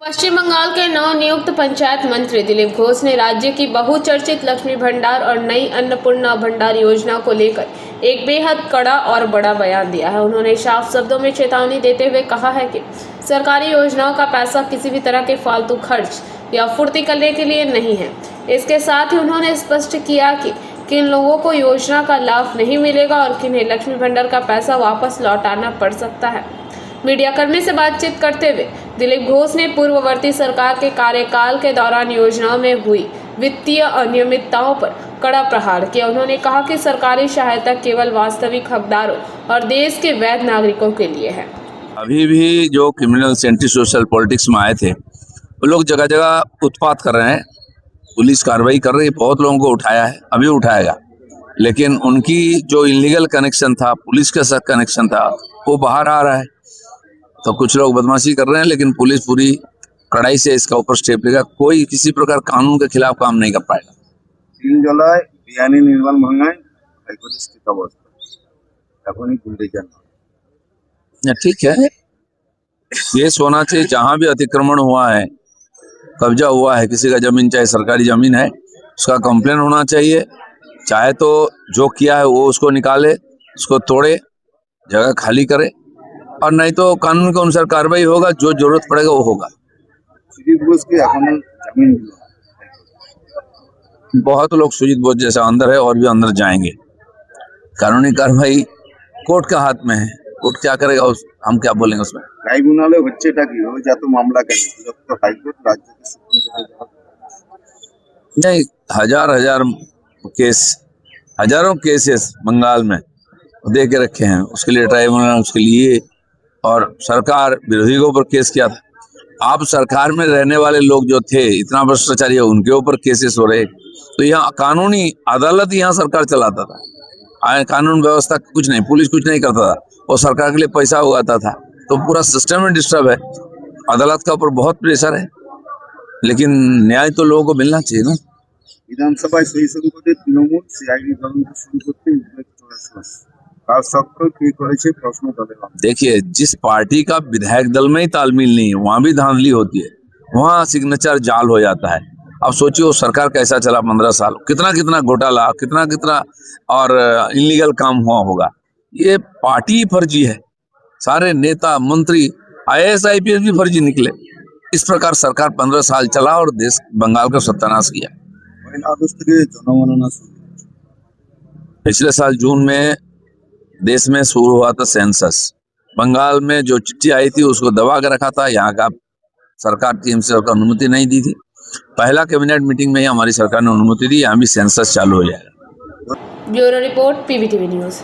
पश्चिम बंगाल के नवनियुक्त पंचायत मंत्री दिलीप घोष ने राज्य की बहुचर्चित लक्ष्मी भंडार और नई अन्नपूर्णा भंडार योजना को लेकर एक बेहद कड़ा और बड़ा बयान दिया है। उन्होंने साफ शब्दों में चेतावनी देते हुए कहा है कि सरकारी योजनाओं का पैसा किसी भी तरह के फालतू खर्च या फुर्ती करने के लिए नहीं है। इसके साथ ही उन्होंने स्पष्ट किया कि किन लोगों को योजना का लाभ नहीं मिलेगा और किन्हें लक्ष्मी भंडार का पैसा वापस लौटाना पड़ सकता है। मीडिया कर्मी से बातचीत करते हुए दिलीप घोष ने पूर्ववर्ती सरकार के कार्यकाल के दौरान योजनाओं में हुई वित्तीय अनियमितताओं पर कड़ा प्रहार किया। उन्होंने कहा कि सरकारी सहायता केवल वास्तविक हकदारों और देश के वैध नागरिकों के लिए है। अभी भी जो क्रिमिनल्स एंटी सोशल पॉलिटिक्स में आए थे वो लोग जगह जगह उत्पात कर रहे हैं। पुलिस कार्रवाई कर रही है, बहुत लोगों को उठाया है, अभी उठाएगा, लेकिन उनकी जो इलीगल कनेक्शन था, पुलिस के साथ कनेक्शन था, वो बाहर आ रहा है। तो कुछ लोग बदमाशी कर रहे हैं, लेकिन पुलिस पूरी कड़ाई से इसका ऊपर स्टेप लेगा। कोई किसी प्रकार कानून के खिलाफ काम नहीं कर पाएगा। 3 জেলায় বেআইনি নির্মাণ ভাঙায় হাইকোর্টে স্থিতাবস্থা এখনই খুলতে চান। ठीक है, केस होना चाहिए। जहां भी अतिक्रमण हुआ है, कब्जा हुआ है किसी का जमीन, चाहे सरकारी जमीन है, उसका कंप्लेन होना चाहिए। चाहे तो जो किया है वो उसको निकाले, उसको तोड़े, जगह खाली करे, और नहीं तो कानून के अनुसार कार्रवाई होगा। जो जरूरत पड़ेगा वो होगा। সুজিত ঘোষকে এখনো জামিন দিল बहुत लोग सुजीत बोस जैसा अंदर है और भी अंदर जाएंगे। कानूनी कार्रवाई कोर्ट के हाथ में है। कोर्ट क्या करेगा हम क्या बोलेंगे उसमें। ট্রাইব্যুনালে হচ্ছেটা কি ওই যত মামলা কেন বিরক্ত হাইকোর্ট রাজ্যকে সুপ্রিম কোর্টে नहीं, हजार केस, हजारों केसेस बंगाल में दे के रखे हैं। उसके लिए ट्राइब्यूनल, उसके लिए, और सरकार विरोधी के ऊपर केस किया था। आप सरकार में रहने वाले लोग जो थे, इतना भ्रष्टाचारी है, उनके ऊपर केसेस हो रहे। तो यहाँ कानूनी अदालत यहाँ सरकार चलाता था। कानून व्यवस्था कुछ नहीं, पुलिस कुछ नहीं करता था, और सरकार के लिए पैसा उगाता था। तो पूरा सिस्टम में डिस्टर्ब है। अदालत का ऊपर बहुत प्रेशर है, लेकिन न्याय तो लोगों को मिलना चाहिए ना। বিধানসভায় সেই সংকটে তৃণমূল সিআইডি তদন্ত শুরু করতে উদ্বেগ চলেছে। তার সত্ত্বেও কি করেছে প্রশ্ন তাদের। देखिए, जिस पार्टी का विधायक दल में ही तालमेल नहीं है, वहां भी धांधली होती है, वहां सिग्नेचर जाल हो जाता है। अब सोचिए वो सरकार कैसा चला 15 साल, कितना कितना घोटाला, कितना कितना और इलीगल काम हुआ होगा। ये पार्टी फर्जी है। सारे नेता मंत्री IAS IPS भी फर्जी निकले। इस प्रकार सरकार 15 साल चला और देश बंगाल का सत्यानाश किया। আগস্ট থেকে জনগণনা শুরু। पिछले साल जून में देश में शुरू हुआ था सेंसस। बंगाल में जो चिट्ठी आई थी उसको दबा के रखा था। यहाँ का सरकार टीम से अनुमति नहीं दी थी। पहला कैबिनेट मीटिंग में ही हमारी सरकार ने अनुमति दी। यहाँ भी सेंसस चालू हो जाएगा। Bureau report PBTV news.